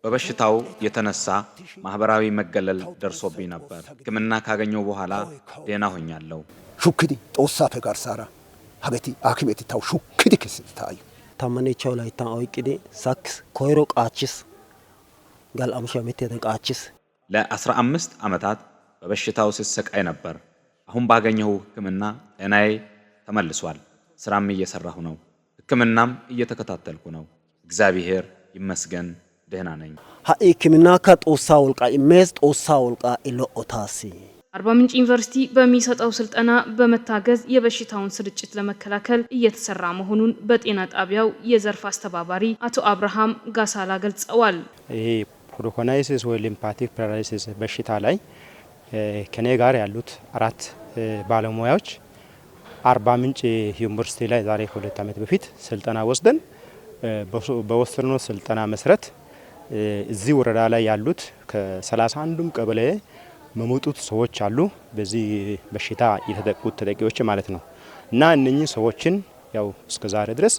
በበሽታው የተነሳ ማህበራዊ መገለል ደርሶብኝ ነበር። ሕክምና ካገኘው በኋላ ደህና ሆኛለሁ። ሹክዲ ጦሳ ፈጋርሳራ ሀገቲ አክሜት ታው ሹክዲ ከስታዩ ታመነቻው ላይ ታውቂዲ ሳክስ ኮይሮ ቃችስ ጋልአምሻ መተተቃችስ ለ15 ዓመታት በበሽታው ሲሰቃይ ነበር። አሁን ባገኘው ሕክምና ጤናዬ ተመልሷል። ስራም እየሰራሁ ነው። ሕክምናም እየተከታተልኩ ነው። እግዚአብሔር ይመስገን ደህና ነኝ። ሀይ ሕክምና ከጦሳ ወልቃ ኢሜስ ጦሳ ወልቃ ኢሎኦታሲ አርባ ምንጭ ዩኒቨርሲቲ በሚሰጠው ስልጠና በመታገዝ የበሽታውን ስርጭት ለመከላከል እየተሰራ መሆኑን በጤና ጣቢያው የዘርፍ አስተባባሪ አቶ አብርሃም ጋሳላ ገልጸዋል። ይሄ ፕሮኮናይሲስ ወይ ሊምፋቲክ ፓራላይሲስ በሽታ ላይ ከኔ ጋር ያሉት 4 ባለሙያዎች አርባ ምንጭ ዩኒቨርሲቲ ላይ ዛሬ 2 ዓመት በፊት ስልጠና ወስደን በወሰድነው ስልጠና መሰረት እዚህ ወረዳ ላይ ያሉት ከ31ዱም ቀበሌ መሞቱት ሰዎች አሉ። በዚህ በሽታ የተጠቁት ተጠቂዎች ማለት ነው። እና እነኚህ ሰዎችን ያው እስከ ዛሬ ድረስ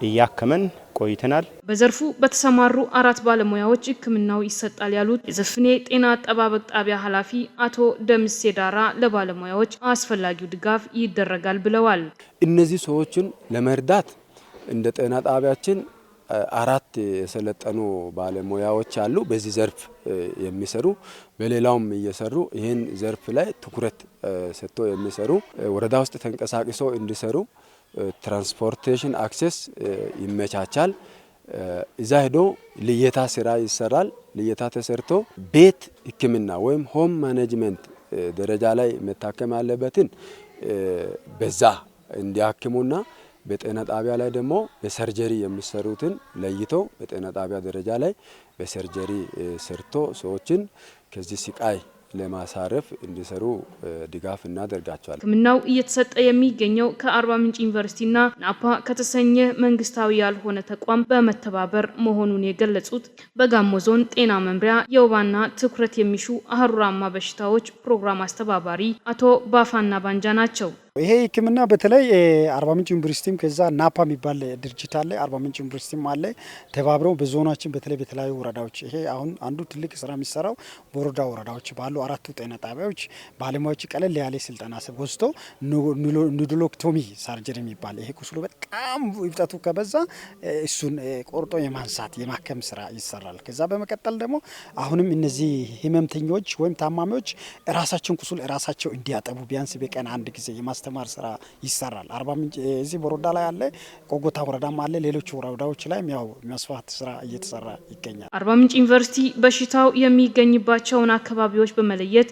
እያከመን ቆይተናል። በዘርፉ በተሰማሩ 4 ባለሙያዎች ሕክምናው ይሰጣል ያሉት የዘፍኔ ጤና አጠባበቅ ጣቢያ ኃላፊ አቶ ደምሴ ዳራ ለባለሙያዎች አስፈላጊው ድጋፍ ይደረጋል ብለዋል። እነዚህ ሰዎችን ለመርዳት እንደ ጤና ጣቢያችን 4 የሰለጠኑ ባለሙያዎች አሉ። በዚህ ዘርፍ የሚሰሩ በሌላውም እየሰሩ ይህን ዘርፍ ላይ ትኩረት ሰጥቶ የሚሰሩ ወረዳ ውስጥ ተንቀሳቅሶ እንዲሰሩ ትራንስፖርቴሽን አክሰስ ይመቻቻል። እዛ ሄዶ ልየታ ስራ ይሰራል። ልየታ ተሰርቶ ቤት ሕክምና ወይም ሆም ማኔጅመንት ደረጃ ላይ መታከም ያለበትን በዛ እንዲያክሙና በጤና ጣቢያ ላይ ደግሞ በሰርጀሪ የሚሰሩትን ለይቶ በጤና ጣቢያ ደረጃ ላይ በሰርጀሪ ሰርቶ ሰዎችን ከዚህ ስቃይ ለማሳረፍ እንዲሰሩ ድጋፍ እናደርጋቸዋለን። ሕክምናው እየተሰጠ የሚገኘው ከአርባ ምንጭ ዩኒቨርሲቲና ናፓ ከተሰኘ መንግስታዊ ያልሆነ ተቋም በመተባበር መሆኑን የገለጹት በጋሞ ዞን ጤና መምሪያ የወባና ትኩረት የሚሹ አህሩራማ በሽታዎች ፕሮግራም አስተባባሪ አቶ ባፋና ባንጃ ናቸው። ይሄ ሕክምና በተለይ አርባ ምንጭ ዩኒቨርሲቲም ከዛ ናፓ የሚባል ድርጅት አለ፣ አርባ ምንጭ ዩኒቨርሲቲም አለ። ተባብረው በዞናችን በተለይ በተለያዩ ወረዳዎች ይሄ አሁን አንዱ ትልቅ ስራ የሚሰራው በወረዳ ወረዳዎች ባሉ 4 ጤና ጣቢያዎች ባለሙያዎች ቀለል ያለ ስልጠና ወስዶ ኑዶሎክቶሚ ሳርጀሪ የሚባል ይሄ ቁስሉ በጣም ይብጠቱ ከበዛ እሱን ቆርጦ የማንሳት የማከም ስራ ይሰራል። ከዛ በመቀጠል ደግሞ አሁንም እነዚህ ህመምተኞች ወይም ታማሚዎች ራሳቸውን ቁስል ራሳቸው እንዲያጠቡ ቢያንስ በቀን 1 ጊዜ ማስተማር ስራ ይሰራል። አርባ ምንጭ እዚህ ቦረዳ ላይ አለ፣ ቆጎታ ወረዳም አለ፣ ሌሎች ወረዳዎች ላይም ያው መስፋት ስራ እየተሰራ ይገኛል። አርባ ምንጭ ዩኒቨርሲቲ በሽታው የሚገኝባቸውን አካባቢዎች በመለየት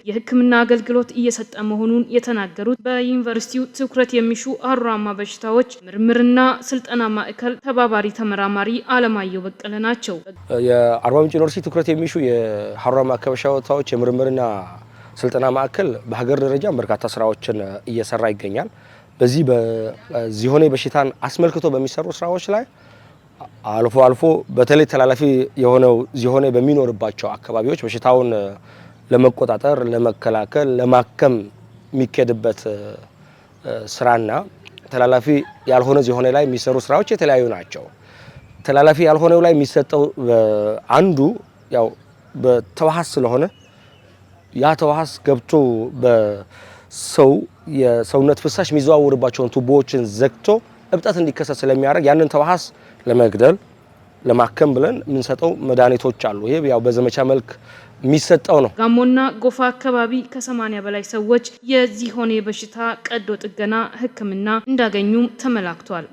የሕክምና አገልግሎት እየሰጠ መሆኑን የተናገሩት በዩኒቨርሲቲው ትኩረት የሚሹ አህሩራማ በሽታዎች ምርምርና ስልጠና ማዕከል ተባባሪ ተመራማሪ አለማየሁ በቀለ ናቸው። የአርባ ምንጭ ዩኒቨርሲቲ ትኩረት የሚሹ የአህሩራማ በሽታዎች የምርምርና ስልጠና ማዕከል በሀገር ደረጃ በርካታ ስራዎችን እየሰራ ይገኛል። በዚህ በዚሆኔ በሽታን አስመልክቶ በሚሰሩ ስራዎች ላይ አልፎ አልፎ በተለይ ተላላፊ የሆነው ዚሆኔ በሚኖርባቸው አካባቢዎች በሽታውን ለመቆጣጠር፣ ለመከላከል፣ ለማከም የሚከድበት ስራና ተላላፊ ያልሆነ ዚሆኔ ላይ የሚሰሩ ስራዎች የተለያዩ ናቸው። ተላላፊ ያልሆነው ላይ የሚሰጠው አንዱ ያው በተዋሃስ ስለሆነ ያ ተዋሃስ ገብቶ በሰው የሰውነት ፍሳሽ የሚዘዋወርባቸውን ቱቦዎችን ዘግቶ እብጠት እንዲከሰት ስለሚያደርግ ያንን ተዋሃስ ለመግደል ለማከም ብለን የምንሰጠው መድኃኒቶች አሉ። ይሄ ያው በዘመቻ መልክ የሚሰጠው ነው። ጋሞና ጎፋ አካባቢ ከ80 በላይ ሰዎች የዚሆኔ በሽታ ቀዶ ጥገና ሕክምና እንዳገኙም ተመላክቷል።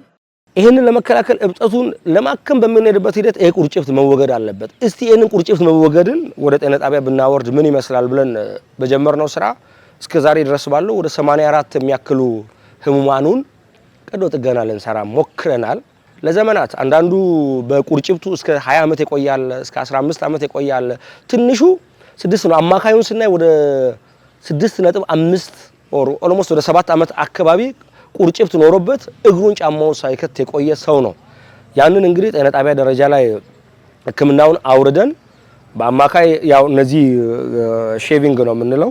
ይሄንን ለመከላከል እብጠቱን ለማከም በምንሄድበት ሂደት ይሄ ቁርጭፍት መወገድ አለበት። እስቲ ይሄንን ቁርጭፍት መወገድን ወደ ጤና ጣቢያ ብናወርድ ምን ይመስላል ብለን በጀመርነው ስራ እስከ ዛሬ ድረስ ባለው ወደ 84 የሚያክሉ ህሙማኑን ቀዶ ጥገና ልንሰራ ሞክረናል። ለዘመናት አንዳንዱ በቁርጭፍቱ እስከ 20 ዓመት ይቆያል፣ እስከ 15 ዓመት ይቆያል። ትንሹ 6 ነው። አማካዩን ስናይ ወደ 6.5 ኦር ኦልሞስት ወደ 7 ዓመት አካባቢ ቁርጭፍት ኖሮበት እግሩን ጫማውን ሳይከት የቆየ ሰው ነው። ያንን እንግዲህ ጤና ጣቢያ ደረጃ ላይ ህክምናውን አውርደን በአማካይ ያው እነዚህ ሼቪንግ ነው የምንለው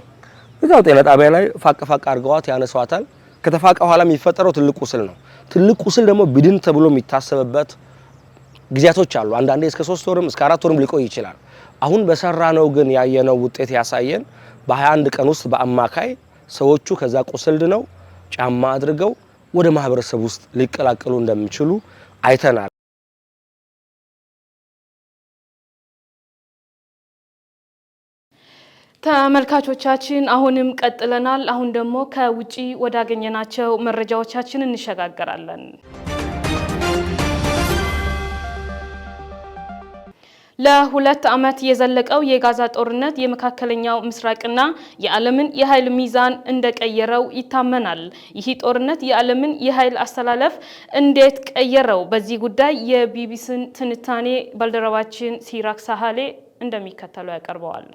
እዛው ጤና ጣቢያ ላይ ፋቅ አድርገዋት ያነሷታል። ከተፋቀ ኋላ የሚፈጠረው ትልቅ ቁስል ነው። ትልቅ ቁስል ደግሞ ቢድን ተብሎ የሚታሰብበት ጊዜያቶች አሉ። አንዳንዴ እስከ 3 ወርም እስከ 4 ወርም ሊቆይ ይችላል። አሁን በሰራነው ግን ያየነው ውጤት ያሳየን በ21 ቀን ውስጥ በአማካይ ሰዎቹ ከዛ ቁስል ድነው ጫማ አድርገው ወደ ማህበረሰብ ውስጥ ሊቀላቀሉ እንደሚችሉ አይተናል። ተመልካቾቻችን አሁንም ቀጥለናል። አሁን ደግሞ ከውጪ ወዳገኘናቸው መረጃዎቻችን እንሸጋገራለን። ለ2 ዓመት የዘለቀው የጋዛ ጦርነት የመካከለኛው ምስራቅና የዓለምን የኃይል ሚዛን እንደቀየረው ይታመናል። ይህ ጦርነት የዓለምን የኃይል አስተላለፍ እንዴት ቀየረው? በዚህ ጉዳይ የቢቢሲን ትንታኔ ባልደረባችን ሲራክ ሳሃሌ እንደሚከተለው ያቀርበዋል።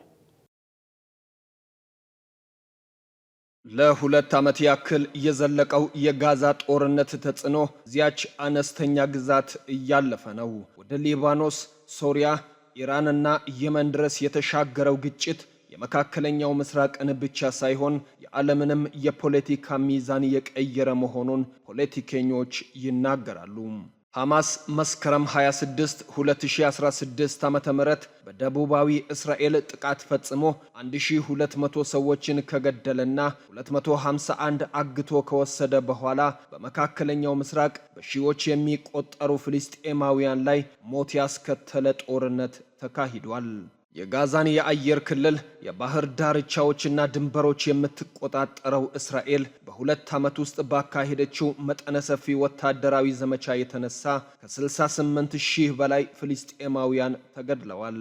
ለ2 ዓመት ያክል የዘለቀው የጋዛ ጦርነት ተጽዕኖ እዚያች አነስተኛ ግዛት እያለፈ ነው። ወደ ሊባኖስ፣ ሶሪያ፣ ኢራንና የመን ድረስ የተሻገረው ግጭት የመካከለኛው ምስራቅን ብቻ ሳይሆን የዓለምንም የፖለቲካ ሚዛን የቀየረ መሆኑን ፖለቲከኞች ይናገራሉ። ሐማስ መስከረም 26 2016 ዓ.ም በደቡባዊ እስራኤል ጥቃት ፈጽሞ 1200 ሰዎችን ከገደለና 251 አግቶ ከወሰደ በኋላ በመካከለኛው ምስራቅ በሺዎች የሚቆጠሩ ፍልስጤማውያን ላይ ሞት ያስከተለ ጦርነት ተካሂዷል። የጋዛን የአየር ክልል የባህር ዳርቻዎችና ድንበሮች የምትቆጣጠረው እስራኤል በ2 ዓመት ውስጥ ባካሄደችው መጠነ ሰፊ ወታደራዊ ዘመቻ የተነሳ ከ68,000 በላይ ፍልስጤማውያን ተገድለዋል።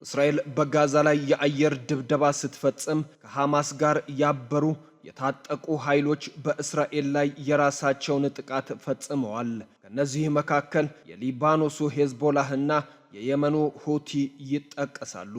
እስራኤል በጋዛ ላይ የአየር ድብደባ ስትፈጽም ከሐማስ ጋር ያበሩ የታጠቁ ኃይሎች በእስራኤል ላይ የራሳቸውን ጥቃት ፈጽመዋል። ከነዚህ መካከል የሊባኖሱ ሄዝቦላህና የየመኑ ሁቲ ይጠቀሳሉ።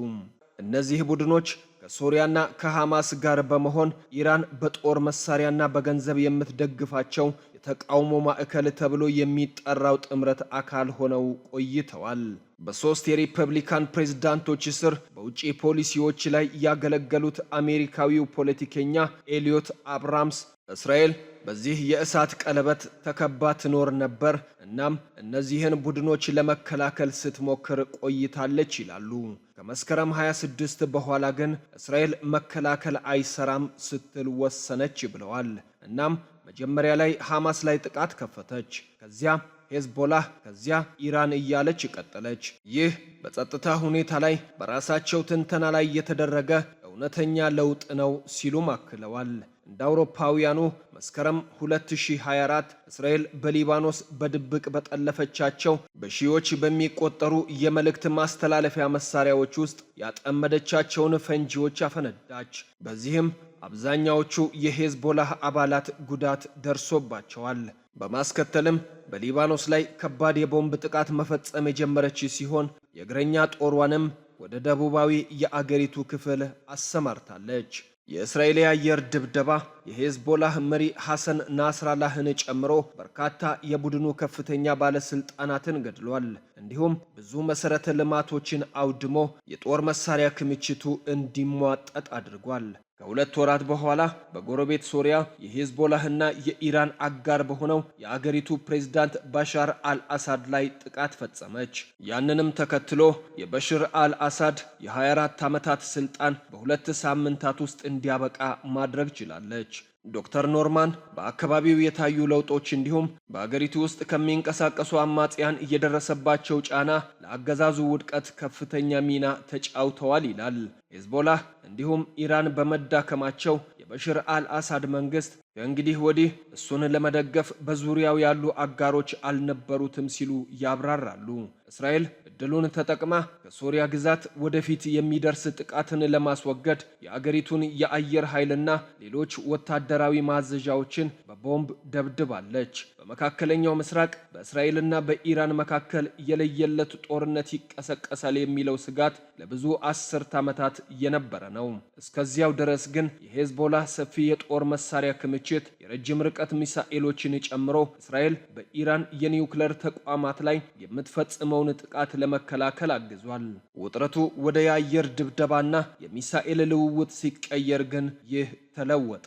እነዚህ ቡድኖች ከሶሪያና ከሐማስ ጋር በመሆን ኢራን በጦር መሳሪያና በገንዘብ የምትደግፋቸው የተቃውሞ ማዕከል ተብሎ የሚጠራው ጥምረት አካል ሆነው ቆይተዋል። በ3 የሪፐብሊካን ፕሬዝዳንቶች ስር በውጪ ፖሊሲዎች ላይ ያገለገሉት አሜሪካዊው ፖለቲከኛ ኤሊዮት አብራምስ እስራኤል በዚህ የእሳት ቀለበት ተከባ ትኖር ነበር፣ እናም እነዚህን ቡድኖች ለመከላከል ስትሞክር ቆይታለች ይላሉ። ከመስከረም 26 በኋላ ግን እስራኤል መከላከል አይሰራም ስትል ወሰነች ብለዋል። እናም መጀመሪያ ላይ ሐማስ ላይ ጥቃት ከፈተች፣ ከዚያ ሄዝቦላህ፣ ከዚያ ኢራን እያለች ቀጠለች። ይህ በጸጥታ ሁኔታ ላይ በራሳቸው ትንተና ላይ የተደረገ እውነተኛ ለውጥ ነው ሲሉም አክለዋል። እንደ አውሮፓውያኑ መስከረም 2024 እስራኤል በሊባኖስ በድብቅ በጠለፈቻቸው በሺዎች በሚቆጠሩ የመልእክት ማስተላለፊያ መሳሪያዎች ውስጥ ያጠመደቻቸውን ፈንጂዎች አፈነዳች። በዚህም አብዛኛዎቹ የሄዝቦላህ አባላት ጉዳት ደርሶባቸዋል። በማስከተልም በሊባኖስ ላይ ከባድ የቦምብ ጥቃት መፈጸም የጀመረች ሲሆን የእግረኛ ጦሯንም ወደ ደቡባዊ የአገሪቱ ክፍል አሰማርታለች። የእስራኤል የአየር ድብደባ የሄዝቦላህ መሪ ሐሰን ናስራላህን ጨምሮ በርካታ የቡድኑ ከፍተኛ ባለስልጣናትን ገድሏል። እንዲሁም ብዙ መሰረተ ልማቶችን አውድሞ የጦር መሳሪያ ክምችቱ እንዲሟጠጥ አድርጓል። ከ2 ወራት በኋላ በጎረቤት ሶሪያ የሄዝቦላህና የኢራን አጋር በሆነው የአገሪቱ ፕሬዝዳንት ባሻር አልአሳድ ላይ ጥቃት ፈጸመች። ያንንም ተከትሎ የበሽር አልአሳድ የ24 ዓመታት ስልጣን በ2 ሳምንታት ውስጥ እንዲያበቃ ማድረግ ችላለች። ዶክተር ኖርማን በአካባቢው የታዩ ለውጦች እንዲሁም በአገሪቱ ውስጥ ከሚንቀሳቀሱ አማጽያን እየደረሰባቸው ጫና ለአገዛዙ ውድቀት ከፍተኛ ሚና ተጫውተዋል ይላል። ሄዝቦላህ እንዲሁም ኢራን በመዳከማቸው የበሽር አልአሳድ መንግስት ከእንግዲህ ወዲህ እሱን ለመደገፍ በዙሪያው ያሉ አጋሮች አልነበሩትም ሲሉ ያብራራሉ። እስራኤል እድሉን ተጠቅማ ከሶሪያ ግዛት ወደፊት የሚደርስ ጥቃትን ለማስወገድ የአገሪቱን የአየር ኃይልና ሌሎች ወታደራዊ ማዘዣዎችን በቦምብ ደብድባለች። በመካከለኛው ምስራቅ በእስራኤልና በኢራን መካከል የለየለት ጦርነት ይቀሰቀሳል የሚለው ስጋት ለብዙ አስርት ዓመታት የነበረ ነው። እስከዚያው ድረስ ግን የሄዝቦላህ ሰፊ የጦር መሳሪያ ክምችት የረጅም ርቀት ሚሳኤሎችን ጨምሮ እስራኤል በኢራን የኒውክሌር ተቋማት ላይ የምትፈጽመውን ጥቃት ለመከላከል አግዟል። ውጥረቱ ወደ የአየር ድብደባና የሚሳኤል ልውውጥ ሲቀየር ግን ይህ ተለወጠ።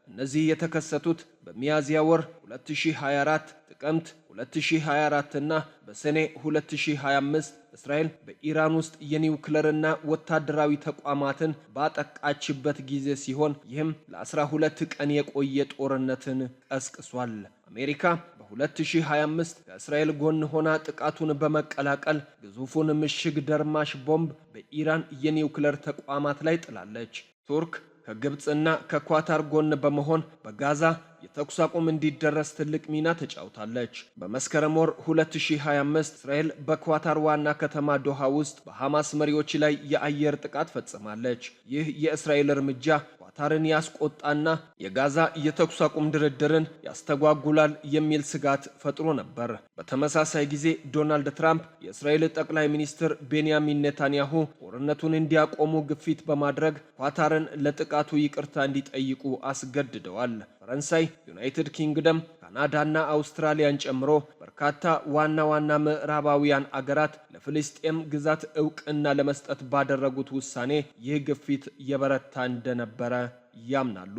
እነዚህ የተከሰቱት በሚያዝያ ወር 2024፣ ጥቅምት 2024 እና በሰኔ 2025 እስራኤል በኢራን ውስጥ የኒውክሌርና ወታደራዊ ተቋማትን ባጠቃችበት ጊዜ ሲሆን ይህም ለ12 ቀን የቆየ ጦርነትን ቀስቅሷል። አሜሪካ በ2025 ከእስራኤል ጎን ሆና ጥቃቱን በመቀላቀል ግዙፉን ምሽግ ደርማሽ ቦምብ በኢራን የኒውክሌር ተቋማት ላይ ጥላለች። ቱርክ ከግብፅና ከኳታር ጎን በመሆን በጋዛ የተኩስ አቁም እንዲደረስ ትልቅ ሚና ተጫውታለች። በመስከረም ወር 2025 እስራኤል በኳታር ዋና ከተማ ዶሃ ውስጥ በሐማስ መሪዎች ላይ የአየር ጥቃት ፈጽማለች። ይህ የእስራኤል እርምጃ ኳታርን ያስቆጣና የጋዛ የተኩስ አቁም ድርድርን ያስተጓጉላል የሚል ስጋት ፈጥሮ ነበር። በተመሳሳይ ጊዜ ዶናልድ ትራምፕ የእስራኤል ጠቅላይ ሚኒስትር ቤንያሚን ኔታንያሁ ጦርነቱን እንዲያቆሙ ግፊት በማድረግ ኳታርን ለጥቃቱ ይቅርታ እንዲጠይቁ አስገድደዋል። ፈረንሳይ፣ ዩናይትድ ኪንግደም፣ ካናዳና አውስትራሊያን ጨምሮ በርካታ ዋና ምዕራባውያን አገራት ለፍልስጤም ግዛት ዕውቅና ለመስጠት ባደረጉት ውሳኔ ይህ ግፊት የበረታ እንደነበረ ያምናሉ።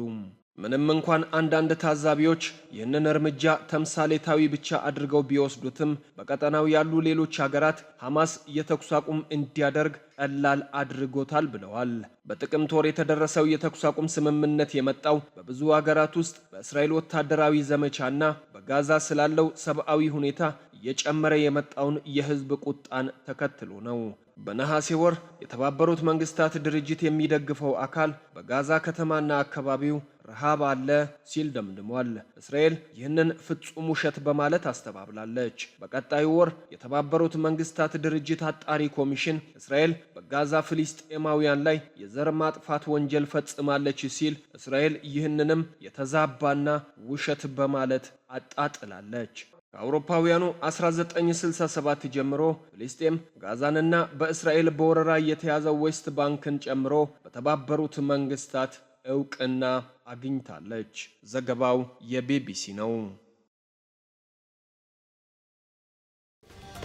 ምንም እንኳን አንዳንድ ታዛቢዎች ይህንን እርምጃ ተምሳሌታዊ ብቻ አድርገው ቢወስዱትም በቀጠናው ያሉ ሌሎች ሀገራት ሐማስ የተኩስ አቁም እንዲያደርግ ቀላል አድርጎታል ብለዋል። በጥቅምት ወር የተደረሰው የተኩስ አቁም ስምምነት የመጣው በብዙ ሀገራት ውስጥ በእስራኤል ወታደራዊ ዘመቻና በጋዛ ስላለው ሰብአዊ ሁኔታ እየጨመረ የመጣውን የህዝብ ቁጣን ተከትሎ ነው። በነሐሴ ወር የተባበሩት መንግስታት ድርጅት የሚደግፈው አካል በጋዛ ከተማና አካባቢው ረሃብ አለ ሲል ደምድሟል። እስራኤል ይህንን ፍጹም ውሸት በማለት አስተባብላለች። በቀጣዩ ወር የተባበሩት መንግስታት ድርጅት አጣሪ ኮሚሽን እስራኤል በጋዛ ፍልስጤማውያን ላይ የዘር ማጥፋት ወንጀል ፈጽማለች ሲል እስራኤል ይህንንም የተዛባና ውሸት በማለት አጣጥላለች። ከአውሮፓውያኑ 1967 ጀምሮ ፍልስጤም ጋዛንና በእስራኤል በወረራ የተያዘው ዌስት ባንክን ጨምሮ በተባበሩት መንግስታት ዕውቅና አግኝታለች። ዘገባው የቢቢሲ ነው።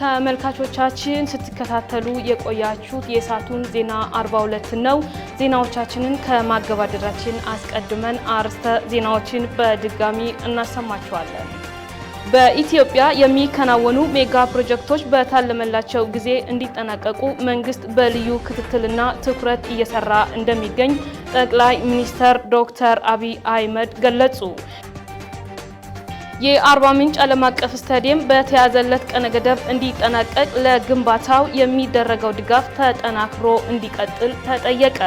ተመልካቾቻችን ስትከታተሉ የቆያችሁት የሰዓቱን ዜና 42 ነው። ዜናዎቻችንን ከማገባደዳችን አስቀድመን አርዕስተ ዜናዎችን በድጋሚ እናሰማችኋለን። በኢትዮጵያ የሚከናወኑ ሜጋ ፕሮጀክቶች በታለመላቸው ጊዜ እንዲጠናቀቁ መንግስት በልዩ ክትትልና ትኩረት እየሰራ እንደሚገኝ ጠቅላይ ሚኒስትር ዶክተር አብይ አህመድ ገለጹ። የአርባ ምንጭ ዓለም አቀፍ ስታዲየም በተያዘለት ቀነ ገደብ እንዲጠናቀቅ ለግንባታው የሚደረገው ድጋፍ ተጠናክሮ እንዲቀጥል ተጠየቀ።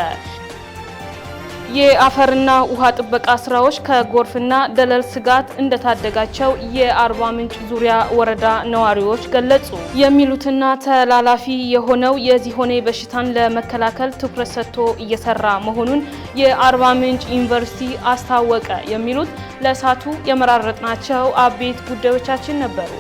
የአፈርና ውሃ ጥበቃ ስራዎች ከጎርፍና ደለል ስጋት እንደታደጋቸው የአርባ ምንጭ ዙሪያ ወረዳ ነዋሪዎች ገለጹ። የሚሉትና ተላላፊ የሆነው የዚሆኔ በሽታን ለመከላከል ትኩረት ሰጥቶ እየሰራ መሆኑን የአርባ ምንጭ ዩኒቨርሲቲ አስታወቀ። የሚሉት ለሳቱ የመራረጥናቸው አቤት ጉዳዮቻችን ነበሩ።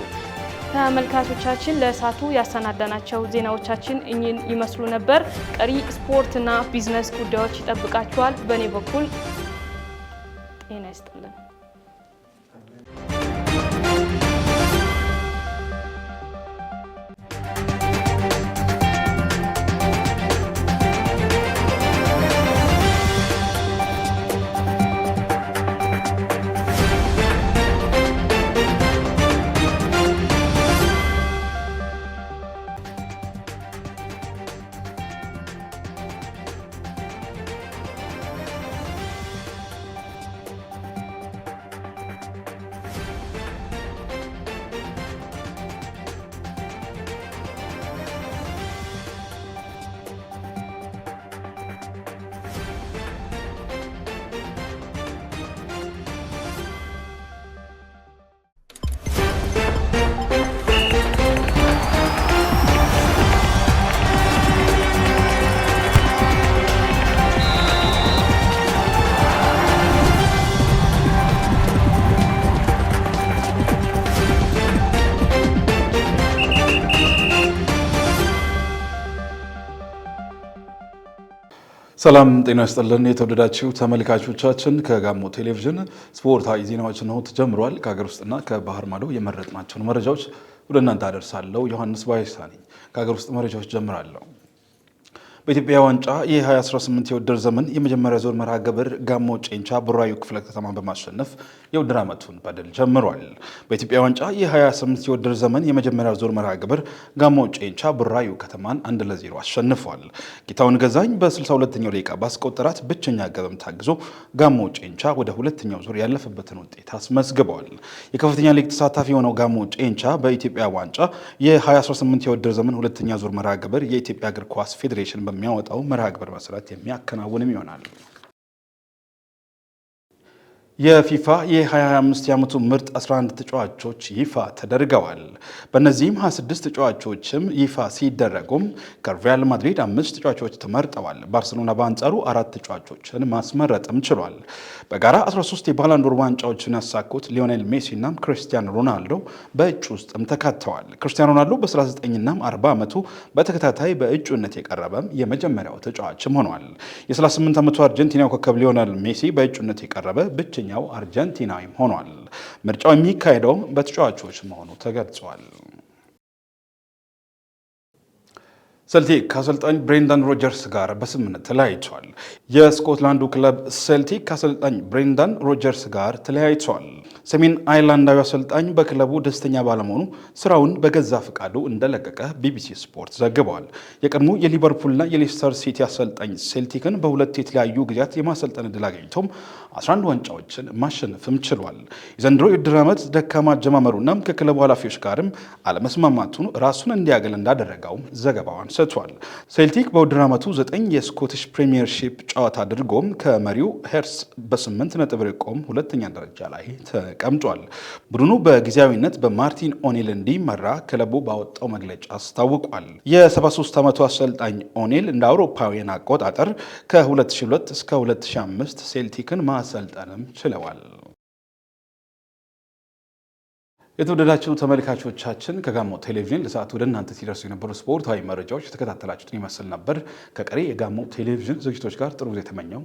ተመልካቾቻችን ለሳቱ ያሰናዳናቸው ዜናዎቻችን እኚህን ይመስሉ ነበር። ቀሪ ስፖርትና ቢዝነስ ጉዳዮች ይጠብቃችኋል። በእኔ በኩል ጤና ይስጥልን። ሰላም ጤና ይስጥልን የተወደዳችሁ ተመልካቾቻችን፣ ከጋሞ ቴሌቪዥን ስፖርታዊ ዜናዎች ነው ተጀምሯል። ከሀገር ውስጥና ከባህር ማዶ የመረጥናቸውን መረጃዎች ወደ እናንተ አደርሳለሁ። ዮሐንስ ባይሳ ነኝ። ከሀገር ውስጥ መረጃዎች ጀምራለሁ። በኢትዮጵያ ዋንጫ የ2018 የውድድር ዘመን የመጀመሪያ ዙር መርሃ ግብር ጋሞ ጨንቻ ቡራዩ ክፍለ ከተማን በማሸነፍ የውድድር ዓመቱን በድል ጀምሯል። በኢትዮጵያ ዋንጫ የ2018 የውድድር ዘመን የመጀመሪያ ዙር መርሃ ግብር ጋሞ ጨንቻ ቡራዩ ከተማን 1-0 አሸንፏል። ጌታውን ገዛኝ በ62ኛው ደቂቃ ባስቆጠራት ብቸኛ ግብም ታግዞ ጋሞ ጨንቻ ወደ ሁለተኛው ዙር ያለፈበትን ውጤት አስመዝግበዋል። የከፍተኛ ሊግ ተሳታፊ የሆነው ጋሞ ጨንቻ በኢትዮጵያ ዋንጫ የ2018 የውድድር ዘመን ሁለተኛ ዙር መርሃ ግብር የኢትዮጵያ እግር ኳስ ፌዴሬሽን በሚያወጣው መርሃ ግብር መሰረት የሚያከናውንም ይሆናል። የፊፋ የ2025 የዓመቱ ምርጥ 11 ተጫዋቾች ይፋ ተደርገዋል። በእነዚህም 26 ተጫዋቾችም ይፋ ሲደረጉም ከሪያል ማድሪድ 5 ተጫዋቾች ተመርጠዋል። ባርሴሎና በአንጻሩ 4 ተጫዋቾችን ማስመረጥም ችሏል። በጋራ 13 የባላንዶር ዋንጫዎችን ያሳኩት ሊዮኔል ሜሲ እና ክርስቲያኖ ሮናልዶ በእጩ ውስጥም ተካተዋል። ክርስቲያኖ ሮናልዶ በ39 እና 40 ዓመቱ በተከታታይ በእጩነት የቀረበም የመጀመሪያው ተጫዋችም ሆኗል። የ38 ዓመቱ አርጀንቲናው ኮከብ ሊዮኔል ሜሲ በእጩነት የቀረበ ብቸኛው አርጀንቲናዊም ሆኗል። ምርጫው የሚካሄደው በተጫዋቾች መሆኑ ተገልጿል። ሴልቲክ ከአሰልጣኝ ብሬንዳን ሮጀርስ ጋር በስምምነት ተለያይቷል። የስኮትላንዱ ክለብ ሴልቲክ ከአሰልጣኝ ብሬንዳን ሮጀርስ ጋር ተለያይቷል። ሰሜን አይርላንዳዊ አሰልጣኝ በክለቡ ደስተኛ ባለመሆኑ ስራውን በገዛ ፈቃዱ እንደለቀቀ ቢቢሲ ስፖርት ዘግቧል። የቀድሞ የሊቨርፑልና የሌስተር ሲቲ አሰልጣኝ ሴልቲክን በሁለት የተለያዩ ጊዜያት የማሰልጠን ዕድል አግኝቶም 11 ዋንጫዎችን ማሸነፍም ችሏል። የዘንድሮ የውድድር ዓመት ደካማ አጀማመሩና ከክለቡ ኃላፊዎች ጋርም አለመስማማቱን ራሱን እንዲያገል እንዳደረገውም ዘገባው አንስቷል። ሴልቲክ በውድድር ዓመቱ 9 የስኮቲሽ ፕሪሚየርሺፕ ጨዋታ አድርጎም ከመሪው ሄርስ በ8 ነጥብ ርቆም ሁለተኛ ደረጃ ላይ ተቀምጧል። ቡድኑ በጊዜያዊነት በማርቲን ኦኔል እንዲመራ ክለቡ ባወጣው መግለጫ አስታውቋል። የ73 ዓመቱ አሰልጣኝ ኦኔል እንደ አውሮፓውያን አቆጣጠር ከ2002 እስከ 2005 ሴልቲክን ማሰልጠንም ችለዋል። የተወደዳችሁ ተመልካቾቻችን ከጋሞ ቴሌቪዥን ለሰዓቱ ወደ እናንተ ሲደርሱ የነበሩ ስፖርታዊ መረጃዎች የተከታተላችሁትን ይመስል ነበር። ከቀሪ የጋሞ ቴሌቪዥን ዝግጅቶች ጋር ጥሩ ጊዜ ተመኘው።